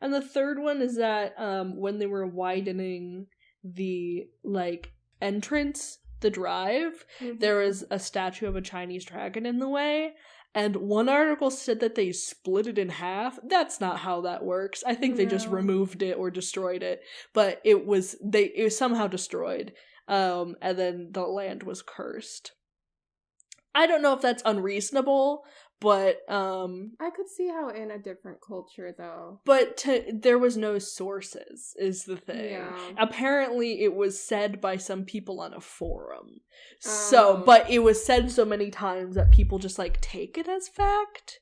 And the third one is that when they were widening the like entrance, the drive, there was a statue of a Chinese dragon in the way. And one article said that they split it in half. That's not how that works. I think they just removed it or destroyed it. But it was somehow destroyed. And then the land was cursed. I don't know if that's unreasonable, but I could see how in a different culture though. But there was no sources is the thing. Yeah. Apparently it was said by some people on a forum. But it was said so many times that people just like take it as fact.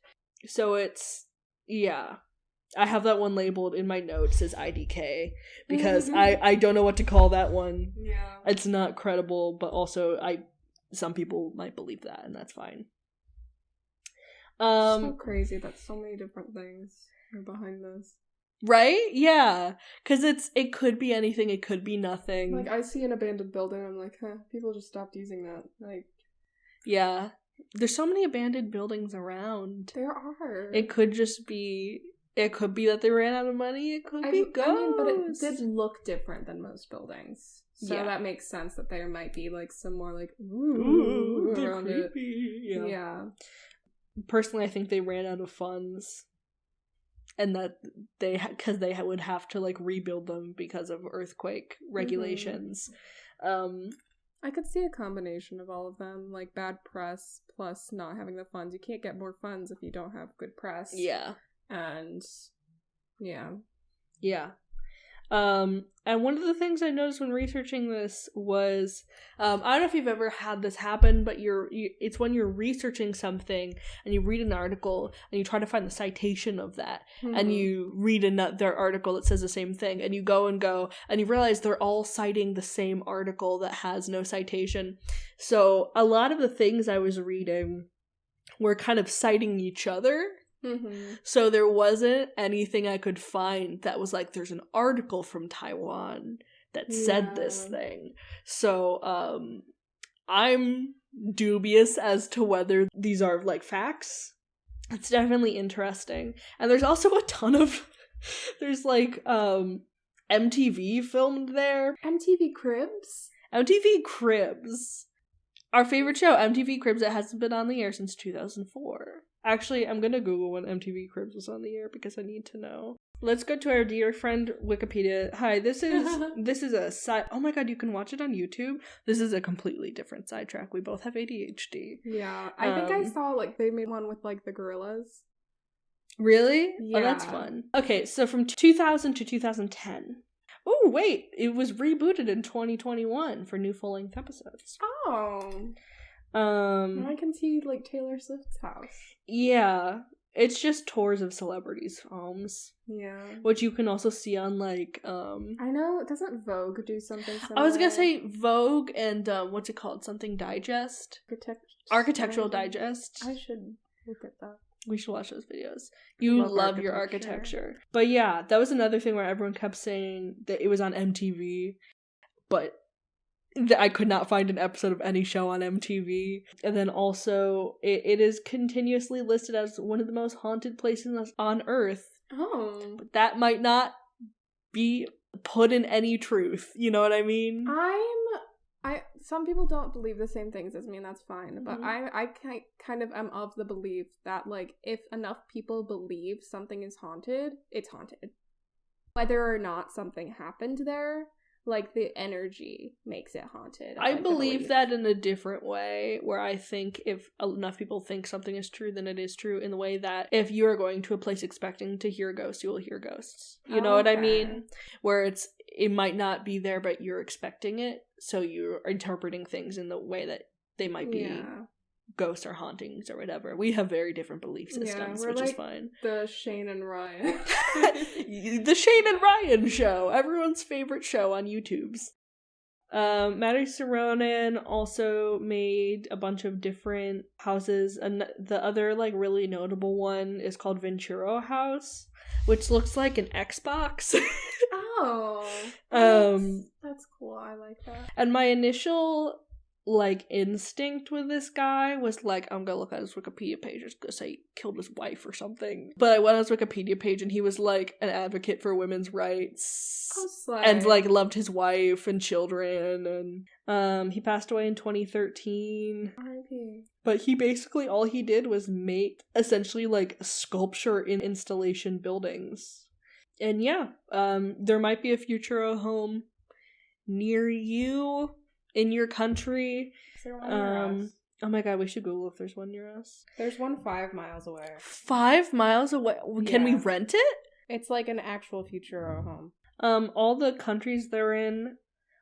So it's I have that one labeled in my notes as IDK because I don't know what to call that one. Yeah. It's not credible, but also some people might believe that, and that's fine. So crazy that so many different things are behind this. Right? Yeah. Because it could be anything, it could be nothing. Like, I see an abandoned building, I'm like, people just stopped using that. Like, yeah. There's so many abandoned buildings around. There are. It could just be... It could be that they ran out of money. It could be ghosts. I mean, but it did look different than most buildings. So yeah. that makes sense that there might be, like, some more, like, ooh around creepy. it. Yeah. Personally, I think they ran out of funds. And that because they would have to, like, rebuild them because of earthquake regulations. I could see a combination of all of them, like bad press plus not having the funds. You can't get more funds if you don't have good press. Yeah. And yeah. And one of the things I noticed when researching this was, I don't know if you've ever had this happen, but it's when you're researching something and you read an article and you try to find the citation of that, and you read another article that says the same thing, and you go and you realize they're all citing the same article that has no citation. So a lot of the things I was reading were kind of citing each other. So there wasn't anything I could find that was like, there's an article from Taiwan that said this thing. So I'm dubious as to whether these are like facts. It's definitely interesting. And there's also a ton of there's like MTV filmed there. MTV Cribs? MTV Cribs. Our favorite show, MTV Cribs, that hasn't been on the air since 2004. Actually, I'm gonna Google when MTV Cribs was on the air because I need to know. Let's go to our dear friend Wikipedia. Hi, this is a side. Oh my god, you can watch it on YouTube. This is a completely different sidetrack. We both have ADHD. Yeah, I think I saw like they made one with like the gorillas. Really? Yeah. Oh, that's fun. Okay, so from 2000 to 2010. Oh wait, it was rebooted in 2021 for new full-length episodes. Oh. I can see like Taylor Swift's house. Yeah, it's just tours of celebrities' homes. Yeah, which you can also see on like I know, doesn't Vogue do something similar? I was gonna say Vogue and what's it called? Something Digest. Architectural Digest. I should look at that. We should watch those videos. You love your architecture. But yeah, that was another thing where everyone kept saying that it was on MTV, but I could not find an episode of any show on MTV. And then also, it is continuously listed as one of the most haunted places on Earth. Oh. But that might not be put in any truth. You know what I mean? Some people don't believe the same things as me, and that's fine. But I kind of am of the belief that, like, if enough people believe something is haunted, it's haunted. Whether or not something happened there, like, the energy makes it haunted. I believe that in a different way, where I think if enough people think something is true, then it is true, in the way that if you are going to a place expecting to hear ghosts, you will hear ghosts. You know what I mean? Where it might not be there, but you're expecting it, so you're interpreting things in the way that they might be ghosts or hauntings or whatever. We have very different belief systems, which is fine. The Shane and Ryan. The Shane and Ryan show. Everyone's favorite show on YouTube's. Maddie Saronin also made a bunch of different houses, and the other like really notable one is called Futuro House, which looks like an Xbox. Oh. That's cool. I like that. And my initial like instinct with this guy was like, I'm gonna look at his Wikipedia page, it's gonna say he killed his wife or something. But I went on his Wikipedia page and he was like an advocate for women's rights and like loved his wife and children, and he passed away in 2013. R.I.P. But he basically, all he did was make essentially like sculpture in installation buildings. And yeah, there might be a Futuro home near you. In your country. Is there one near us? Oh my god, we should Google if there's one near us. There's one 5 miles away. 5 miles away? Can we rent it? It's like an actual Futuro home. All the countries they're in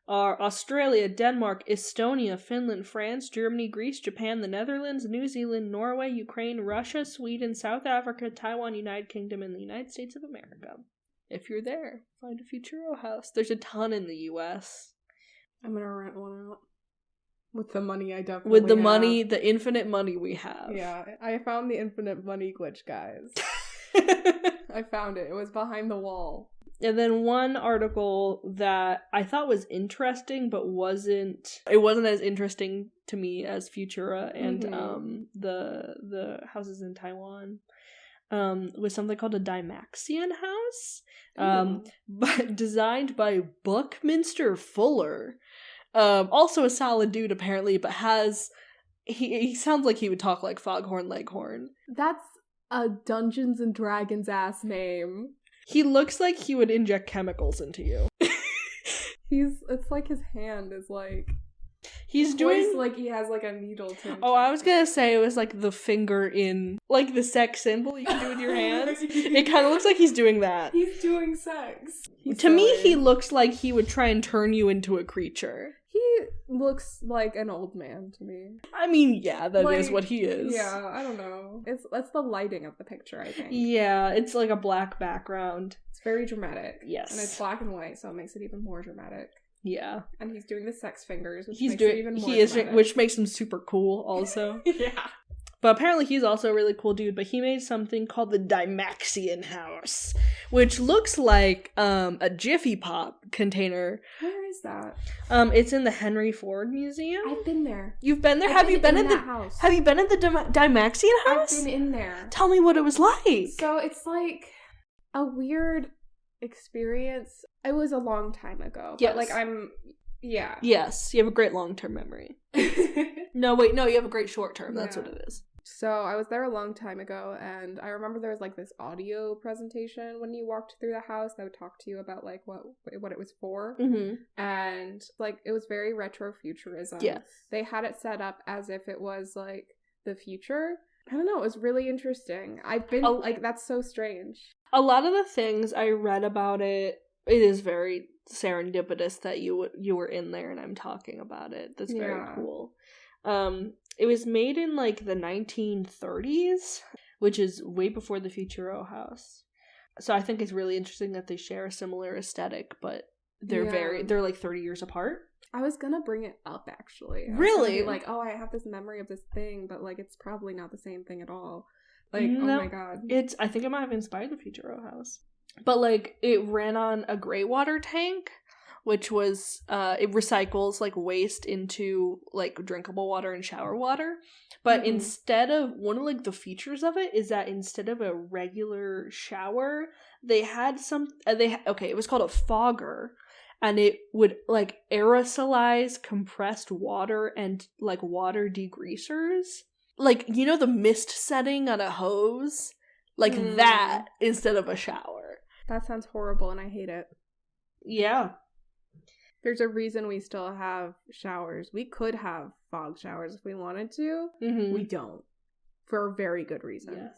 are Australia, Denmark, Estonia, Finland, France, Germany, Greece, Japan, the Netherlands, New Zealand, Norway, Ukraine, Russia, Sweden, South Africa, Taiwan, United Kingdom, and the United States of America. If you're there, find a Futuro house. There's a ton in the US. I'm gonna rent one out. With the money I definitely With the have. money, the infinite money we have. Yeah, I found the infinite money glitch, guys. I found it. It was behind the wall. And then one article that I thought was interesting, but it wasn't as interesting to me as Futura and the houses in Taiwan, was something called a Dymaxion house, but designed by Buckminster Fuller. Also a solid dude apparently, but he sounds like he would talk like Foghorn Leghorn. That's a Dungeons and Dragons ass name. He looks like he would inject chemicals into you. It's like his hand is like... He's doing... like he has like a needle to... Oh, I was gonna say it was like the finger in... Like the sex symbol you can do with your hands. It kind of looks like he's doing that. He's doing sex. To me, he looks like he would try and turn you into a creature. He looks like an old man to me. I mean, yeah, that is what he is. Yeah, I don't know. That's the lighting of the picture, I think. Yeah, it's like a black background. It's very dramatic. Yes. And it's black and white, so it makes it even more dramatic. Yeah. And he's doing the sex fingers, which makes it even more dramatic. Which makes him super cool, also. Yeah. But apparently he's also a really cool dude, but he made something called the Dymaxion house, which looks like a Jiffy Pop container. Where is that? It's in the Henry Ford Museum. I've been there. You've been there? Have you been in the house? Have you been in the Dymaxion house? I've been in there. Tell me what it was like. So it's like a weird experience. It was a long time ago. Yes. But yeah. Yes, you have a great long-term memory. No, wait, no, you have a great short-term. That's what it is. So I was there a long time ago, and I remember there was like this audio presentation when you walked through the house that would talk to you about like what it was for, and like it was very retro futurism. Yes, they had it set up as if it was like the future. I don't know. It was really interesting. I've been like, that's so strange. A lot of the things I read about it is very serendipitous that you were in there and I'm talking about it. That's very cool. It was made in like the 1930s, which is way before the Futuro house. So I think it's really interesting that they share a similar aesthetic, but they're like 30 years apart. I was gonna bring it up actually. Really? Like, oh, I have this memory of this thing, but like it's probably not the same thing at all. Like, oh my god. I think it might have inspired the Futuro house. But like it ran on a gray water tank, which was it recycles like waste into like drinkable water and shower water. But instead of one of like the features of it is that instead of a regular shower, they had it was called a fogger, and it would like aerosolize compressed water and like water degreasers. Like, you know the mist setting on a hose? Like that instead of a shower. That sounds horrible and I hate it. Yeah. There's a reason we still have showers. We could have fog showers if we wanted to. We don't. For a very good reason. Yes.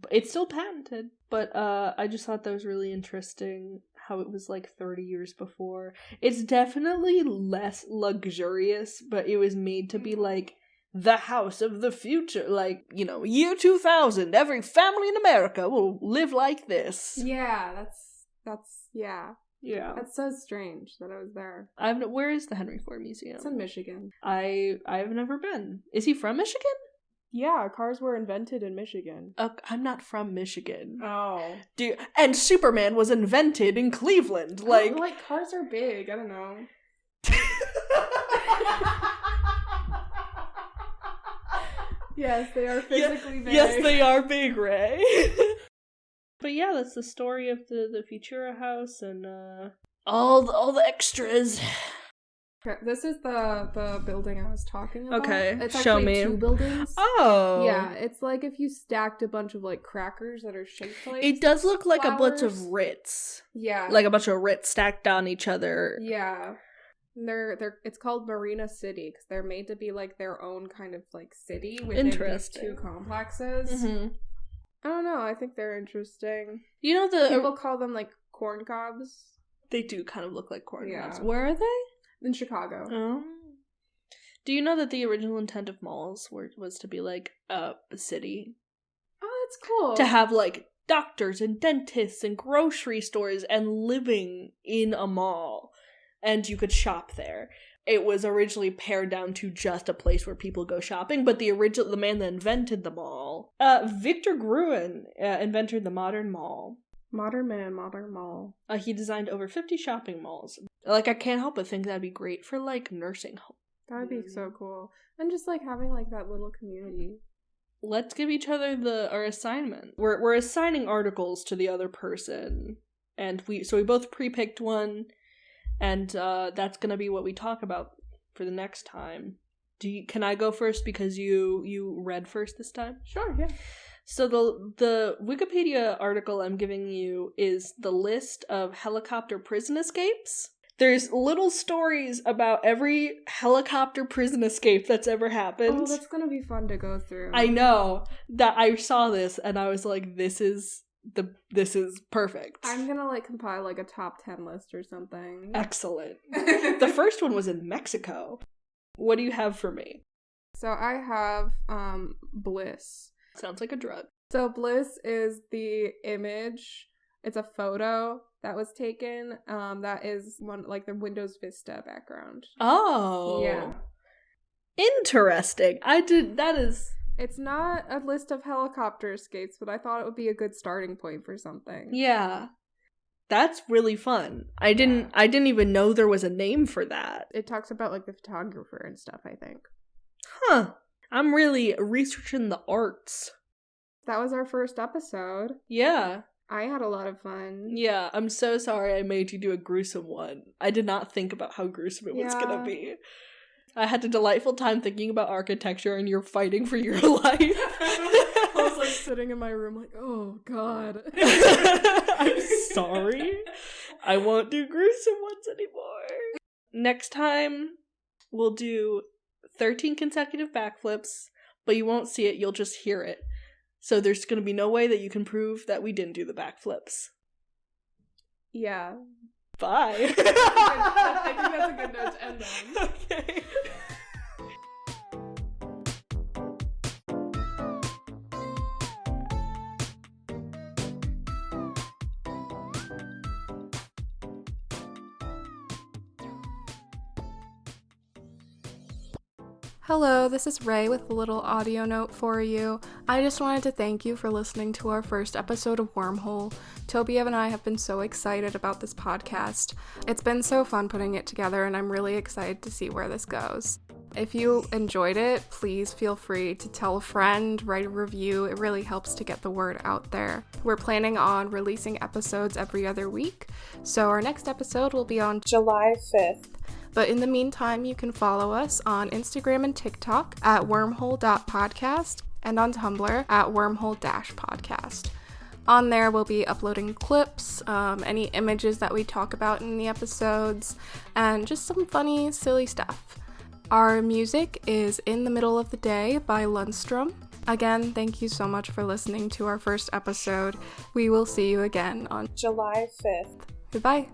It's still patented. But I just thought that was really interesting how it was like 30 years before. It's definitely less luxurious, but it was made to be like the house of the future. Like, you know, year 2000, every family in America will live like this. Yeah, that's yeah. Yeah. That's so strange that I was there. Where is the Henry Ford Museum? It's in Michigan. I've never been. Is he from Michigan? Yeah, cars were invented in Michigan. I'm not from Michigan. Oh. And Superman was invented in Cleveland. Like, cars are big. I don't know. Yes, they are physically big. Yes, they are big, Ray. But yeah, that's the story of the Futuro house and all the extras. Okay, this is the building I was talking about. Okay, it's show actually me. 2 buildings. Oh, yeah, it's like if you stacked a bunch of like crackers that are shaped like. It does look like flowers. a bunch of Ritz. Yeah, like a bunch of Ritz stacked on each other. Yeah. They're it's called Marina City because they're made to be like their own kind of like city within these 2 complexes. I don't know. I think they're interesting. You know people call them like corn cobs. They do kind of look like corn cobs. Where are they? In Chicago. Oh. Do you know that the original intent of malls was to be like a city? Oh, that's cool. To have like doctors and dentists and grocery stores and living in a mall. And you could shop there. it was originally pared down to just a place where people go shopping, but the man that invented the mall, Victor Gruen, invented the modern mall. Modern man, modern mall. He designed over 50 shopping malls. Like, I can't help but think that'd be great for, like, nursing homes. That would be so cool. And just, like, having, like, that little community. Let's give each other our assignment. We're assigning articles to the other person, and we both pre-picked one, and that's gonna be what we talk about for the next time. Can I go first because you read first this time? Sure, yeah. So the Wikipedia article I'm giving you is the list of helicopter prison escapes. There's little stories about every helicopter prison escape that's ever happened. Oh, that's gonna be fun to go through. I know that I saw this and I was like, this is perfect. I'm gonna like compile like a top 10 list or something. Excellent. The first one was in Mexico. What do you have for me? So I have Bliss. Sounds like a drug. So Bliss is the image. It's a photo that was taken. That is one like the Windows Vista background. Oh. Yeah. Interesting. It's not a list of helicopter escapes, but I thought it would be a good starting point for something. Yeah. That's really fun. I didn't even know there was a name for that. It talks about like the photographer and stuff, I think. Huh. I'm really researching the arts. That was our first episode. Yeah. I had a lot of fun. Yeah, I'm so sorry I made you do a gruesome one. I did not think about how gruesome it was gonna be. I had a delightful time thinking about architecture and you're fighting for your life. I was like sitting in my room like, oh god. I'm sorry. I won't do gruesome ones anymore. Next time, we'll do 13 consecutive backflips, but you won't see it, you'll just hear it. So there's going to be no way that you can prove that we didn't do the backflips. Yeah. Bye. I think that's a good note to end on. Okay. Hello, this is Rey with a little audio note for you. I just wanted to thank you for listening to our first episode of Wormhole. Toby and I have been so excited about this podcast. It's been so fun putting it together, and I'm really excited to see where this goes. If you enjoyed it, please feel free to tell a friend, write a review. It really helps to get the word out there. We're planning on releasing episodes every other week, so our next episode will be on July 5th. But in the meantime, you can follow us on Instagram and TikTok at wormhole.podcast and on Tumblr at wormhole-podcast. On there, we'll be uploading clips, any images that we talk about in the episodes, and just some funny, silly stuff. Our music is In the Middle of the Day by Lundstrom. Again, thank you so much for listening to our first episode. We will see you again on July 5th. Goodbye.